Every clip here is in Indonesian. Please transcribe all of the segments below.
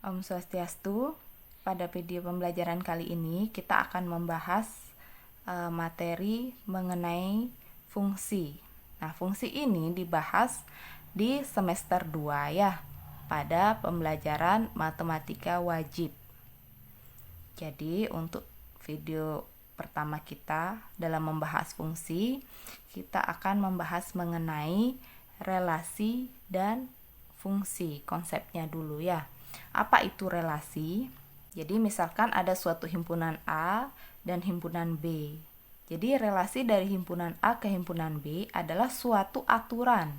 Om Swastiastu. Pada video pembelajaran kali ini kita akan membahas materi mengenai fungsi. Nah, fungsi ini dibahas di semester 2 ya, pada pembelajaran matematika wajib. Jadi, untuk video pertama kita dalam membahas fungsi, kita akan membahas mengenai relasi dan fungsi. Konsepnya dulu ya. Apa itu relasi? Jadi misalkan ada suatu himpunan A dan himpunan B. Jadi relasi dari himpunan A ke himpunan B adalah suatu aturan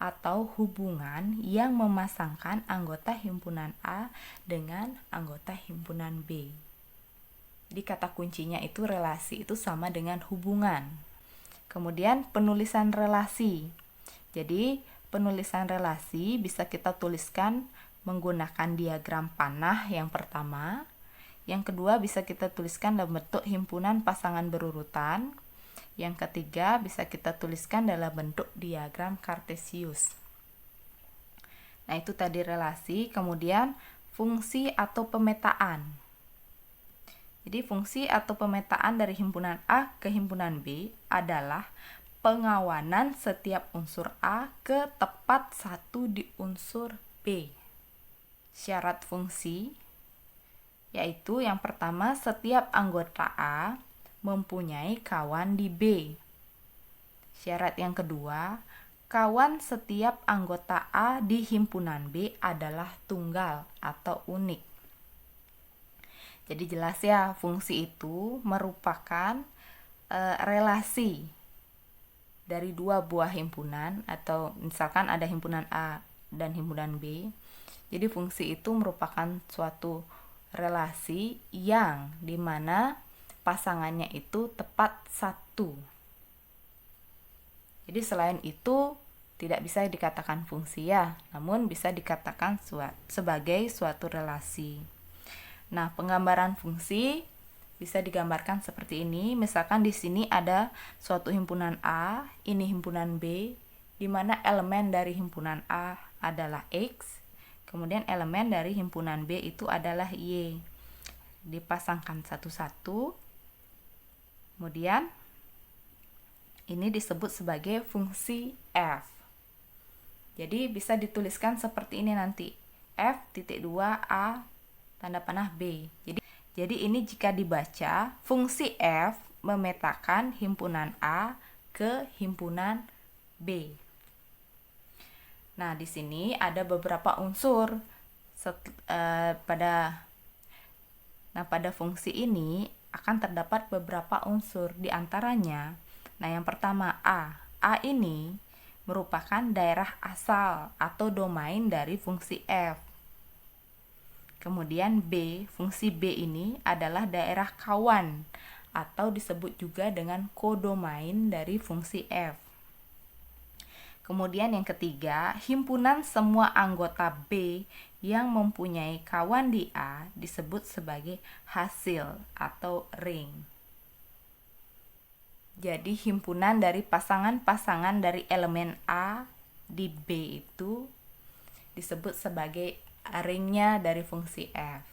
atau hubungan yang memasangkan anggota himpunan A dengan anggota himpunan B. Jadi kata kuncinya itu relasi, itu sama dengan hubungan. Kemudian penulisan relasi. Jadi penulisan relasi bisa kita tuliskan menggunakan diagram panah yang pertama. Yang kedua bisa kita tuliskan dalam bentuk himpunan pasangan berurutan. Yang ketiga bisa kita tuliskan dalam bentuk diagram kartesius. Nah, itu tadi relasi. Kemudian fungsi atau pemetaan. Jadi fungsi atau pemetaan dari himpunan A ke himpunan B adalah pengawanan setiap unsur A ke tepat satu di unsur B. Syarat fungsi yaitu yang pertama, setiap anggota A mempunyai kawan di B. Syarat yang kedua, kawan setiap anggota A di himpunan B adalah tunggal atau unik. Jadi jelas ya, fungsi itu merupakan relasi dari dua buah himpunan, atau misalkan ada himpunan A dan himpunan B. Jadi fungsi itu merupakan suatu relasi yang dimana pasangannya itu tepat satu. Jadi selain itu tidak bisa dikatakan fungsi ya, namun bisa dikatakan sebagai suatu relasi. Nah, penggambaran fungsi bisa digambarkan seperti ini. Misalkan di sini ada suatu himpunan A, ini himpunan B, di mana elemen dari himpunan A adalah X, kemudian elemen dari himpunan B itu adalah Y. Dipasangkan satu-satu. Kemudian ini disebut sebagai fungsi F. Jadi bisa dituliskan seperti ini nanti. F.2A tanda panah B. Jadi ini jika dibaca, fungsi F memetakan himpunan A ke himpunan B. Nah, di sini ada beberapa unsur pada fungsi ini akan terdapat beberapa unsur, di antaranya. Nah, yang pertama A. A ini merupakan daerah asal atau domain dari fungsi F. Kemudian B, fungsi B ini adalah daerah kawan atau disebut juga dengan kodomain dari fungsi F. Kemudian yang ketiga, himpunan semua anggota B yang mempunyai kawan di A disebut sebagai hasil atau ring. Jadi himpunan dari pasangan-pasangan dari elemen A di B itu disebut sebagai ringnya dari fungsi F.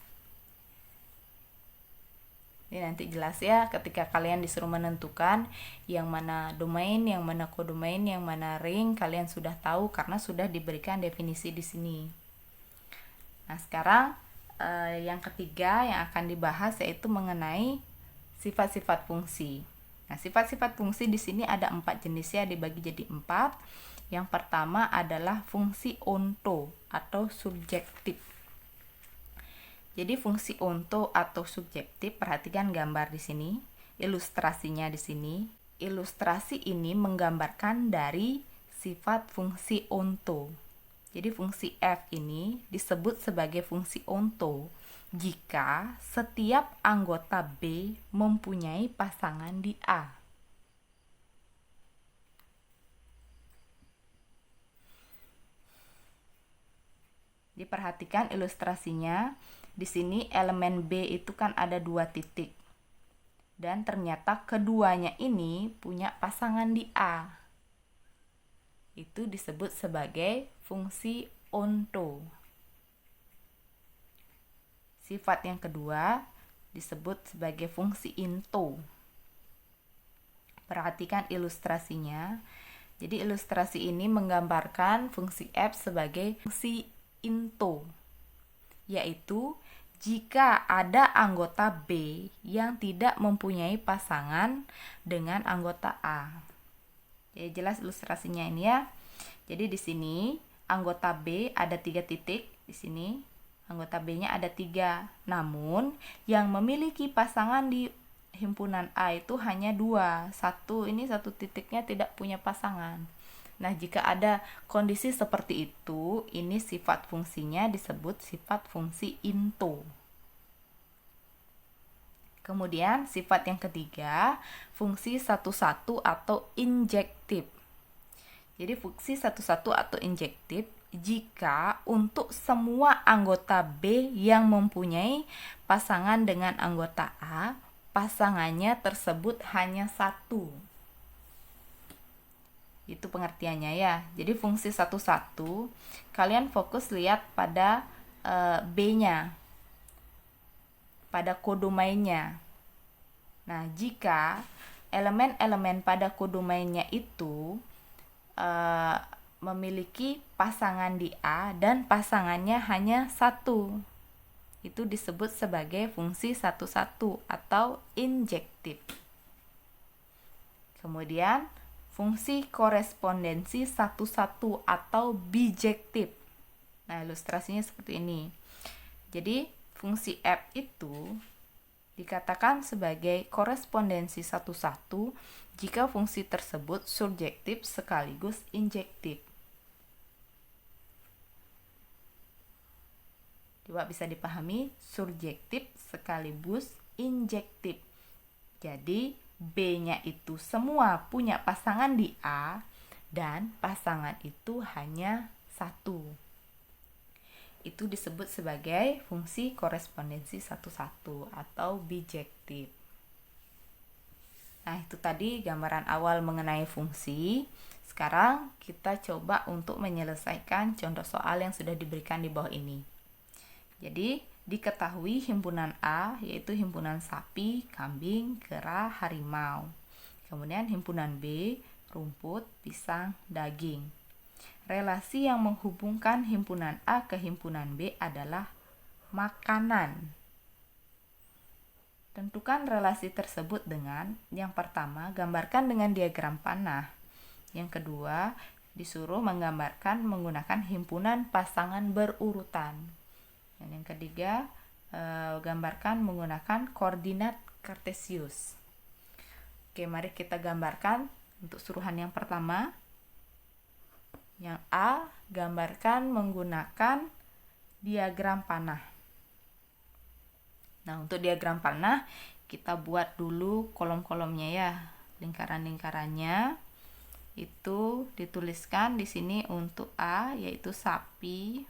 Ini nanti jelas ya ketika kalian disuruh menentukan yang mana domain, yang mana kodomain, yang mana ring, kalian sudah tahu karena sudah diberikan definisi di sini. Nah, sekarang yang ketiga yang akan dibahas yaitu mengenai sifat-sifat fungsi. Nah, sifat-sifat fungsi di sini ada 4 jenis ya, dibagi jadi 4. Yang pertama adalah fungsi onto atau subjektif. Jadi fungsi onto atau subjektif, perhatikan gambar di sini, ilustrasinya di sini. Ilustrasi ini menggambarkan dari sifat fungsi onto. Jadi fungsi F ini disebut sebagai fungsi onto jika setiap anggota B mempunyai pasangan di A. Diperhatikan ilustrasinya. Di sini elemen B itu kan ada 2 titik. Dan ternyata keduanya ini punya pasangan di A. Itu disebut sebagai fungsi onto. Sifat yang kedua disebut sebagai fungsi into. Perhatikan ilustrasinya. Jadi ilustrasi ini menggambarkan fungsi F sebagai fungsi into, yaitu jika ada anggota B yang tidak mempunyai pasangan dengan anggota A. Jadi jelas ilustrasinya ini ya. Jadi di sini anggota B ada 3 titik di sini. Anggota B-nya ada 3. Namun yang memiliki pasangan di himpunan A itu hanya 2. Satu titiknya tidak punya pasangan. Nah, jika ada kondisi seperti itu, ini sifat fungsinya disebut sifat fungsi into. Kemudian sifat yang ketiga, fungsi satu-satu atau injektif. Jadi fungsi satu-satu atau injektif jika untuk semua anggota B yang mempunyai pasangan dengan anggota A, pasangannya tersebut hanya 1. Itu pengertiannya ya. Jadi fungsi satu-satu, kalian fokus lihat pada B-nya, pada kodomainnya. Nah, jika elemen-elemen pada kodomainnya itu memiliki pasangan di A dan pasangannya hanya 1, itu disebut sebagai fungsi satu-satu atau injektif. Kemudian fungsi korespondensi satu-satu atau bijektif. Nah, ilustrasinya seperti ini. Jadi, fungsi F itu dikatakan sebagai korespondensi satu-satu jika fungsi tersebut surjektif sekaligus injektif. Coba bisa dipahami, surjektif sekaligus injektif. Jadi, B-nya itu semua punya pasangan di A dan pasangan itu hanya 1. Itu disebut sebagai fungsi korespondensi satu-satu atau bijektif. Nah, itu tadi gambaran awal mengenai fungsi. Sekarang kita coba untuk menyelesaikan contoh soal yang sudah diberikan di bawah ini. Jadi, diketahui himpunan A yaitu himpunan sapi, kambing, kera, harimau. Kemudian himpunan B, rumput, pisang, daging. Relasi yang menghubungkan himpunan A ke himpunan B adalah makanan. Tentukan relasi tersebut dengan yang pertama, gambarkan dengan diagram panah. Yang kedua, disuruh menggambarkan menggunakan himpunan pasangan berurutan. Dan yang ketiga, gambarkan menggunakan koordinat kartesius. Oke, mari kita gambarkan untuk suruhan yang pertama. Yang A, gambarkan menggunakan diagram panah. Nah, untuk diagram panah, kita buat dulu kolom-kolomnya ya. Lingkaran-lingkarannya itu dituliskan di sini untuk A, yaitu sapi,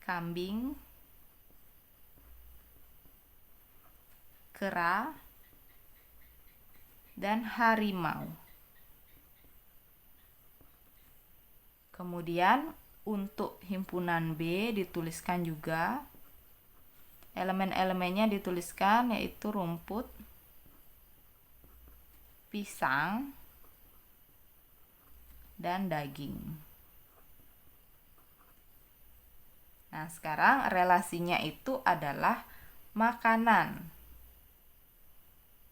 kambing, kera, dan harimau. Kemudian untuk himpunan B dituliskan juga, elemen-elemennya dituliskan yaitu rumput, pisang, dan daging. Nah, sekarang relasinya itu adalah makanan.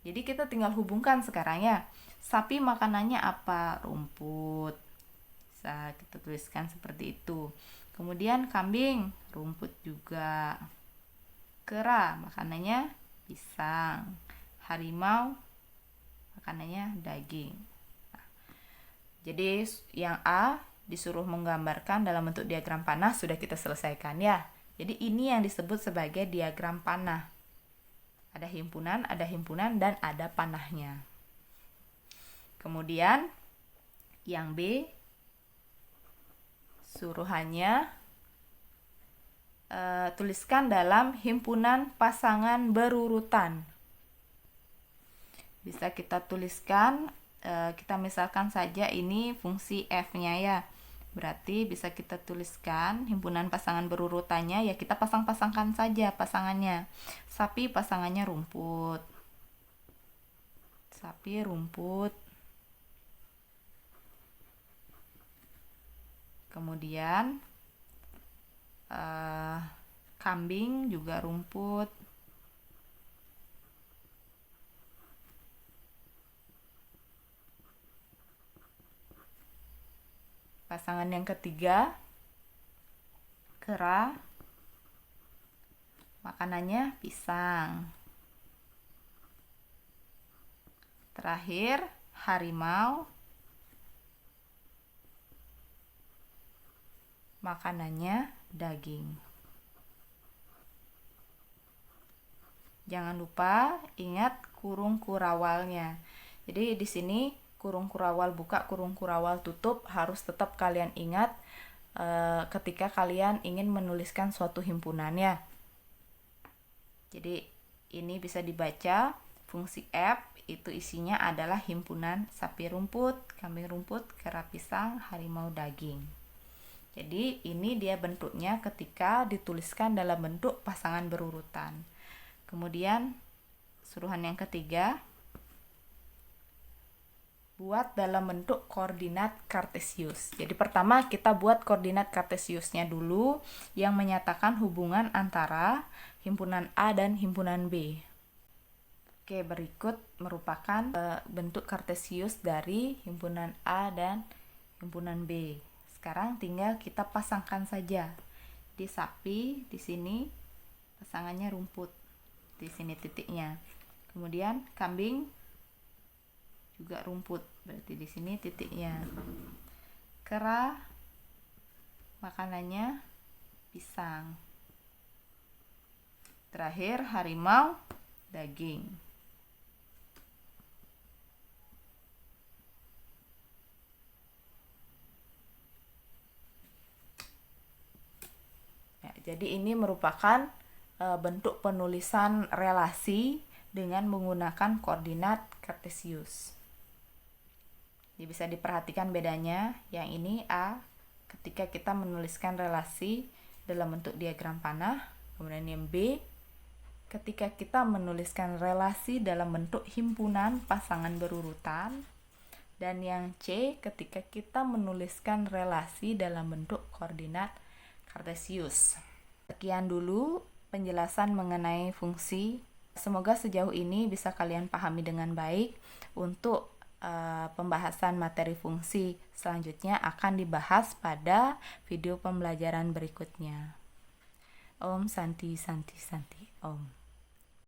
Jadi kita tinggal hubungkan sekarang ya. Sapi makanannya apa? Rumput. Bisa kita tuliskan seperti itu. Kemudian kambing, rumput juga. Kera, makanannya pisang. Harimau, makanannya daging. Nah, jadi yang A disuruh menggambarkan dalam bentuk diagram panah sudah kita selesaikan ya. Jadi ini yang disebut sebagai diagram panah. Ada himpunan, dan ada panahnya. Kemudian yang B, suruhannya tuliskan dalam himpunan pasangan berurutan. Bisa kita tuliskan, kita misalkan saja ini fungsi F-nya ya. Berarti bisa kita tuliskan himpunan pasangan berurutannya, ya kita pasang-pasangkan saja pasangannya. Sapi pasangannya rumput. Sapi rumput. Kemudian kambing juga rumput. Pasangan yang ketiga, kera, makanannya pisang. Terakhir, harimau, makanannya daging. Jangan lupa ingat kurung kurawalnya. Jadi di sini kurung kurawal buka, kurung kurawal tutup harus tetap kalian ingat ketika kalian ingin menuliskan suatu himpunannya. Jadi ini bisa dibaca, fungsi F itu isinya adalah himpunan sapi rumput, kambing rumput, kera pisang, harimau daging. Jadi ini dia bentuknya ketika dituliskan dalam bentuk pasangan berurutan. Kemudian suruhan yang ketiga, buat dalam bentuk koordinat kartesius. Jadi pertama kita buat koordinat kartesiusnya dulu yang menyatakan hubungan antara himpunan A dan himpunan B. Oke, berikut merupakan bentuk kartesius dari himpunan A dan himpunan B. Sekarang tinggal kita pasangkan saja. Di sapi di sini pasangannya rumput. Di sini titiknya. Kemudian kambing juga rumput, berarti di sini titiknya. Kera makanannya pisang. Terakhir harimau daging. Ya, jadi ini merupakan bentuk penulisan relasi dengan menggunakan koordinat kartesius. Jadi bisa diperhatikan bedanya. Yang ini A ketika kita menuliskan relasi dalam bentuk diagram panah. Kemudian yang B ketika kita menuliskan relasi dalam bentuk himpunan pasangan berurutan. Dan yang C ketika kita menuliskan relasi dalam bentuk koordinat kartesius. Sekian dulu penjelasan mengenai fungsi. Semoga sejauh ini bisa kalian pahami dengan baik. Untuk pembahasan materi fungsi selanjutnya akan dibahas pada video pembelajaran berikutnya. Om Santi Santi Santi Om.